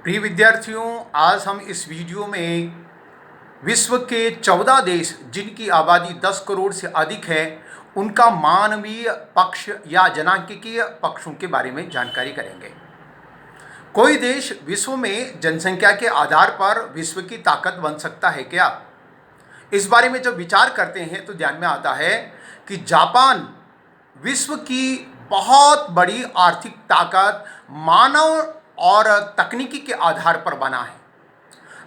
प्रिय विद्यार्थियों, आज हम इस वीडियो में विश्व के 14 देश जिनकी आबादी 10 करोड़ से अधिक है उनका मानवीय पक्ष या जनांकीय पक्षों के बारे में जानकारी करेंगे। कोई देश विश्व में जनसंख्या के आधार पर विश्व की ताकत बन सकता है क्या? इस बारे में जब विचार करते हैं तो ध्यान में आता है कि जापान विश्व की बहुत बड़ी आर्थिक ताकत मानव और तकनीकी के आधार पर बना है।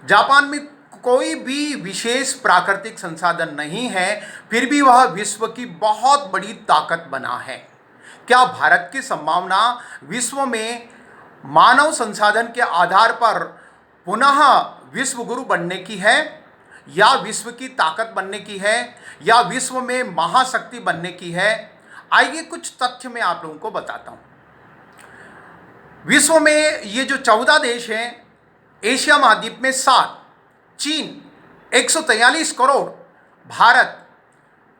जापान में कोई भी विशेष प्राकृतिक संसाधन नहीं है, फिर भी वह विश्व की बहुत बड़ी ताकत बना है। क्या भारत की संभावना विश्व में मानव संसाधन के आधार पर पुनः विश्व गुरु बनने की है, या विश्व की ताकत बनने की है, या विश्व में महाशक्ति बनने की है? आइए कुछ तथ्य मैं आप लोगों को बताता हूं। विश्व में ये जो 14 देश हैं, एशिया महाद्वीप में 7, चीन 143 करोड़, भारत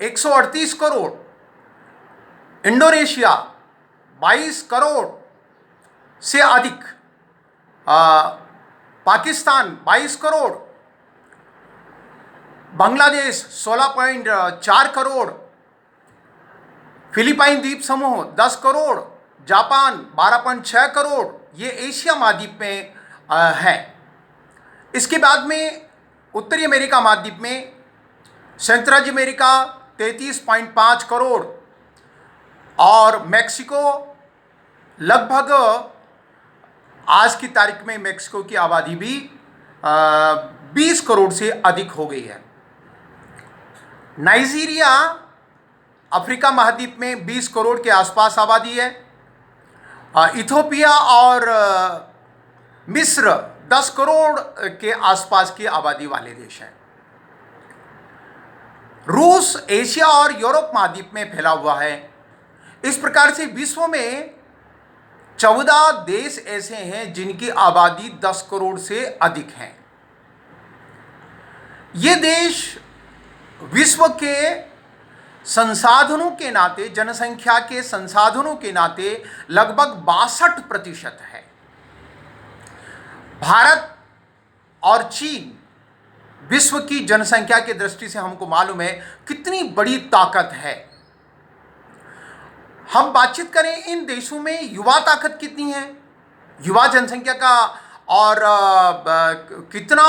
138 करोड़, इंडोनेशिया 22 करोड़ से अधिक, पाकिस्तान 22 करोड़, बांग्लादेश 16.4 करोड़, फिलीपाइन द्वीप समूह 10 करोड़, जापान 12.6 करोड़, ये एशिया महाद्वीप में है। इसके बाद में उत्तरी अमेरिका महाद्वीप में संयुक्त राज्य अमेरिका 33.5 करोड़ और मैक्सिको लगभग आज की तारीख में मैक्सिको की आबादी भी 20 करोड़ से अधिक हो गई है। नाइजीरिया अफ्रीका महाद्वीप में 20 करोड़ के आसपास आबादी है। इथोपिया और मिस्र 10 करोड़ के आसपास की आबादी वाले देश हैं। रूस एशिया और यूरोप महाद्वीप में फैला हुआ है। इस प्रकार से विश्व में 14 देश ऐसे हैं जिनकी आबादी 10 करोड़ से अधिक है। ये देश विश्व के संसाधनों के नाते, जनसंख्या के संसाधनों के नाते लगभग 62% है। भारत और चीन विश्व की जनसंख्या की दृष्टि से हमको मालूम है कितनी बड़ी ताकत है। हम बातचीत करें इन देशों में युवा ताकत कितनी है, युवा जनसंख्या का, और कितना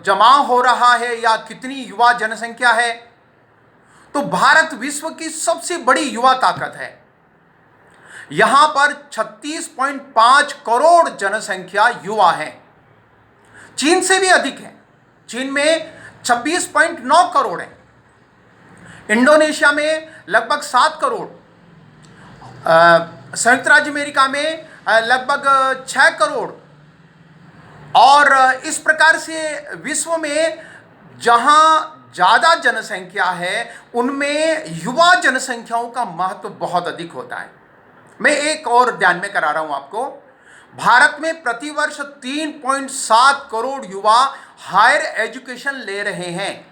जमा हो रहा है या कितनी युवा जनसंख्या है, तो भारत विश्व की सबसे बड़ी युवा ताकत है। यहां पर 36.5 करोड़ जनसंख्या युवा है। चीन से भी अधिक है, चीन में 26.9 करोड़ है। इंडोनेशिया में लगभग 7 करोड़, संयुक्त राज्य अमेरिका में लगभग 6 करोड़, और इस प्रकार से विश्व में जहां ज़्यादा जनसंख्या है उनमें युवा जनसंख्याओं का महत्व बहुत अधिक होता है। मैं एक और ध्यान में करा रहा हूं आपको, भारत में प्रतिवर्ष 3.7 करोड़ युवा हायर एजुकेशन ले रहे हैं।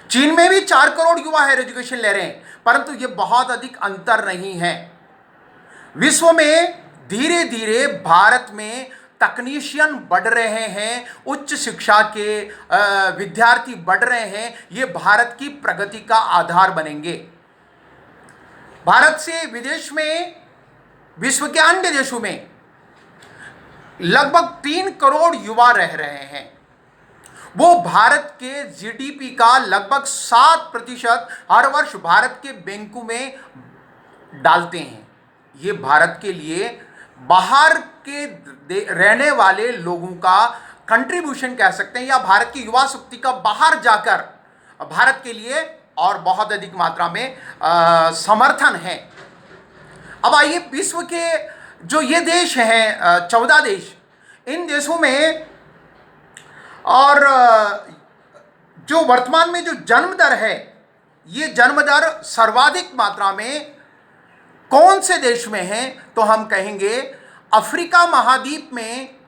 चीन में भी 4 करोड़ युवा हायर एजुकेशन ले रहे हैं, परंतु ये बहुत अधिक अंतर नहीं है। विश्व में धीरे धीरे भारत में तकनीशियन बढ़ रहे हैं, उच्च शिक्षा के विद्यार्थी बढ़ रहे हैं। ये भारत की प्रगति का आधार बनेंगे। भारत से विदेश में, विश्व के अन्य देशों में लगभग 3 करोड़ युवा रह रहे हैं। वो भारत के जीडीपी का लगभग 7% हर वर्ष भारत के बैंकों में डालते हैं। ये भारत के लिए बाहर के रहने वाले लोगों का कंट्रीब्यूशन कह सकते हैं, या भारत की युवा शक्ति का बाहर जाकर भारत के लिए और बहुत अधिक मात्रा में समर्थन है। अब आइए विश्व के जो ये देश हैं 14 देश, इन देशों में और जो वर्तमान में जो जन्म दर है, ये जन्म दर सर्वाधिक मात्रा में कौन से देश में है, तो हम कहेंगे अफ्रीका महाद्वीप में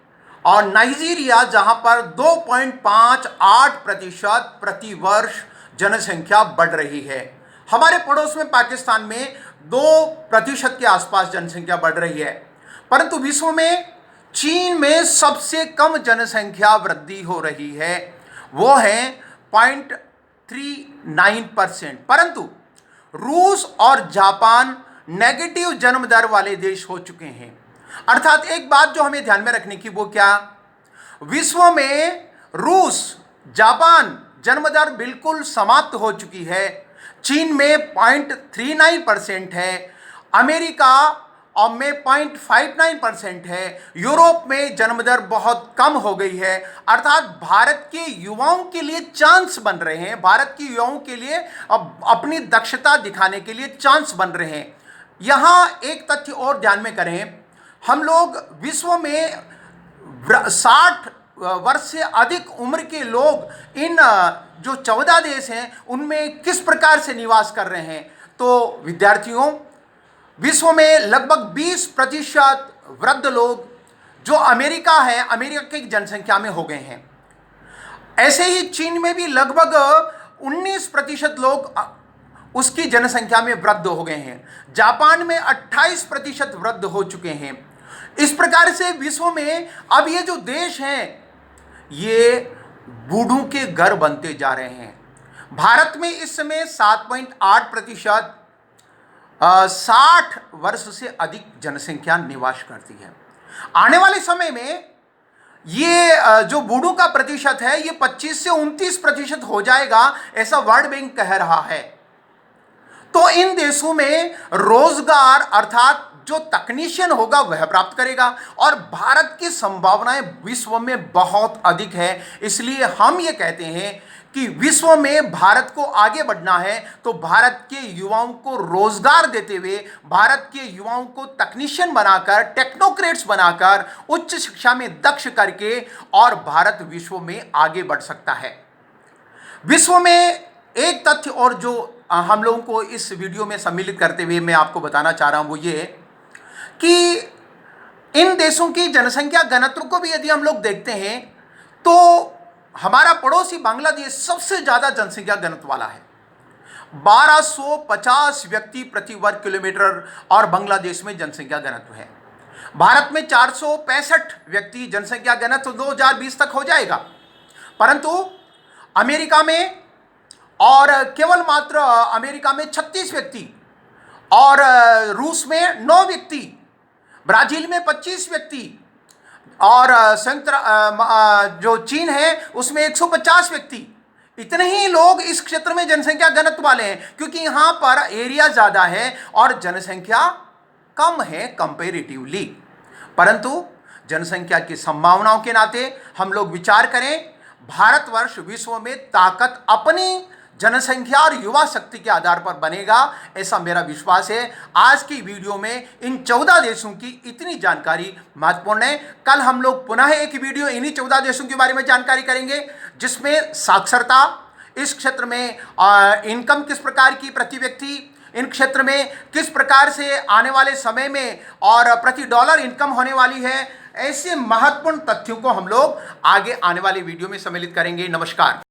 और नाइजीरिया, जहां पर 2.58% प्रति वर्ष जनसंख्या बढ़ रही है। हमारे पड़ोस में पाकिस्तान में 2% के आसपास जनसंख्या बढ़ रही है। परंतु विश्व में चीन में सबसे कम जनसंख्या वृद्धि हो रही है, वो है 0.39%। परंतु रूस और जापान नेगेटिव जन्म दर वाले देश हो चुके हैं। अर्थात एक बात जो हमें ध्यान में रखने की, वो क्या, विश्व में रूस, जापान जन्म दर बिल्कुल समाप्त हो चुकी है। चीन में 0.39% है, अमेरिका और में 0.59% है, यूरोप में जन्म दर बहुत कम हो गई है। अर्थात भारत के युवाओं के लिए चांस बन रहे हैं, भारत के युवाओं के लिए अब अपनी दक्षता दिखाने के लिए चांस बन रहे हैं। यहां एक तथ्य और ध्यान में करें, हम लोग विश्व में 60 वर्ष से अधिक उम्र के लोग इन जो 14 देश हैं उनमें किस प्रकार से निवास कर रहे हैं। तो विद्यार्थियों, विश्व में लगभग 20% वृद्ध लोग जो अमेरिका है, अमेरिका की जनसंख्या में हो गए हैं। ऐसे ही चीन में भी लगभग 19% लोग उसकी जनसंख्या में वृद्ध हो गए हैं। जापान में 28% वृद्ध हो चुके हैं। इस प्रकार से विश्व में अब ये जो देश हैं ये बूढ़ों के घर बनते जा रहे हैं। भारत में इस समय 7.8% 60 वर्ष से अधिक जनसंख्या निवास करती है। आने वाले समय में ये जो बूढ़ों का प्रतिशत है ये 25 से 29% हो जाएगा, ऐसा वर्ल्ड बैंक कह रहा है। तो इन देशों में रोजगार अर्थात जो तकनीशियन होगा वह प्राप्त करेगा, और भारत की संभावनाएं विश्व में बहुत अधिक है। इसलिए हम ये कहते हैं कि विश्व में भारत को आगे बढ़ना है तो भारत के युवाओं को रोजगार देते हुए, भारत के युवाओं को तकनीशियन बनाकर, टेक्नोक्रेट्स बनाकर, उच्च शिक्षा में दक्ष करके, और भारत विश्व में आगे बढ़ सकता है। विश्व में एक तथ्य और जो हम लोगों को इस वीडियो में सम्मिलित करते हुए मैं आपको बताना चाह रहा हूं, वो ये कि इन देशों की जनसंख्या घनत्व को भी यदि हम लोग देखते हैं तो हमारा पड़ोसी बांग्लादेश सबसे ज्यादा जनसंख्या घनत्व वाला है। 1250 व्यक्ति प्रति वर्ग किलोमीटर और बांग्लादेश में जनसंख्या घनत्व है। भारत में 465 व्यक्ति जनसंख्या घनत्व 2020 तक हो जाएगा। परंतु अमेरिका में, और केवल मात्र अमेरिका में 36 व्यक्ति, और रूस में 9 व्यक्ति, ब्राजील में 25 व्यक्ति, और संयुक्त जो चीन है उसमें 150 व्यक्ति। इतने ही लोग इस क्षेत्र में जनसंख्या घनत्व वाले हैं, क्योंकि यहां पर एरिया ज्यादा है और जनसंख्या कम है कंपैरेटिवली। परंतु जनसंख्या की संभावनाओं के नाते हम लोग विचार करें, भारतवर्ष विश्व में ताकत अपनी जनसंख्या और युवा शक्ति के आधार पर बनेगा, ऐसा मेरा विश्वास है। आज की वीडियो में इन 14 देशों की इतनी जानकारी महत्वपूर्ण है। कल हम लोग पुनः एक वीडियो इन्हीं 14 देशों के बारे में जानकारी करेंगे, जिसमें साक्षरता, इस क्षेत्र में इनकम किस प्रकार की प्रति व्यक्ति, इन क्षेत्र में किस प्रकार से आने वाले समय में और प्रति डॉलर इनकम होने वाली है, ऐसे महत्वपूर्ण तथ्यों को हम लोग आगे आने वाले वीडियो में सम्मिलित करेंगे। नमस्कार।